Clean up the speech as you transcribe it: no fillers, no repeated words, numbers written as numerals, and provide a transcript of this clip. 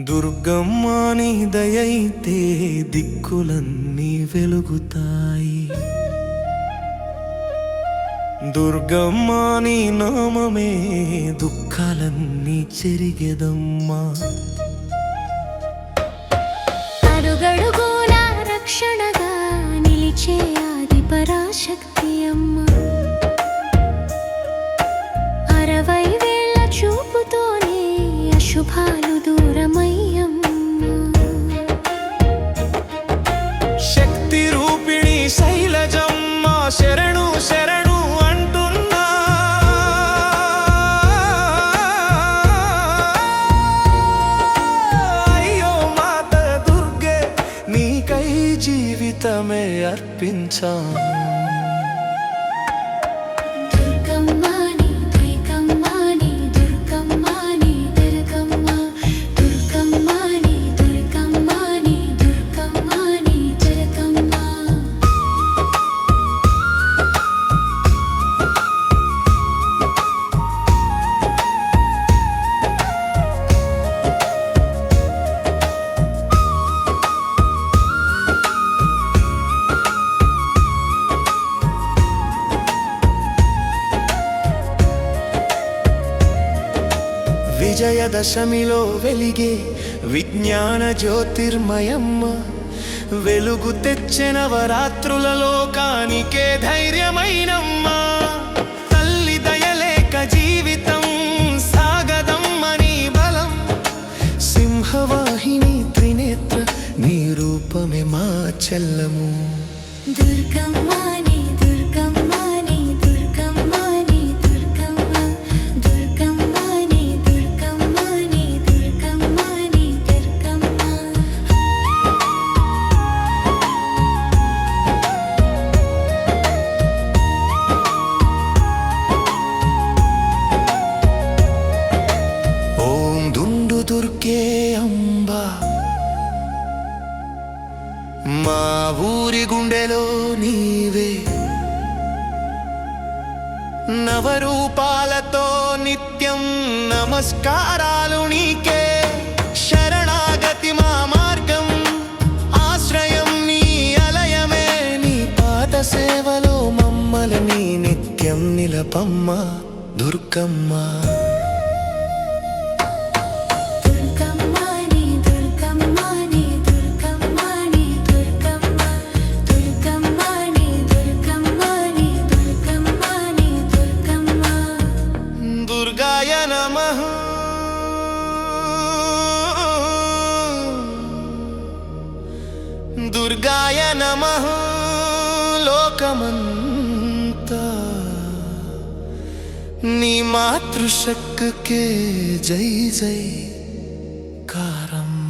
దుర్గమ్మ నీ దయైతే దిక్కులన్నీ వెలుగుతాయి. దుర్గమ్మ నీ నామమే దుఃఖాలన్నీ చెరిగెదమ్మా. అడుగడుగునా రక్షణగా నిలిచే ఆది పరాశక్తి అమ్మ. 60 వేళ్ల చూపుతోనే అశుభాలు దూరమయ్యమ్మ. శక్తి రూపిణి శైలజమ్మ శరణు శరణు అంటున్నా. అయ్యో మాత దుర్గే నీకై జీవితమే అర్పించా. విజయదశమిలో వెలిగే విజ్ఞాన జ్యోతిర్మయమ్మ. వెలుగు తెచ్చే నవరాత్రుల లోకానికే ధైర్యమైనమ్మా. తల్లి దయలేక జీవితం సాగదమ్మని బలం. సింహవాహిని త్రినేత్ర నీ రూపమే మా చెల్లము. దుర్గమ్మాని దుర్గమ్మాని దుర్గమ్మాని దుర్గమ్మ. దుర్గమ్మాని దుర్గమ్మాని దుర్గమ్మాని దుర్గమ్మ. ఓం దుండు దుర్గే అంబా. మా ఊరి గుండెలో నీవే. నవరూపాలతో నిత్యం నమస్కారాలు నీకే. శరణాగతి మా మార్గం ఆశ్రయం నీ అలయమే. నీ పాద సేవలో మమ్మల్ని నిత్యం నిలపమ్మ దుర్గమ్మ. దుర్గాయ నమః. దుర్గాయ నమః. లోకమంతా నీ మాతృశక్తికే జై జై కారం.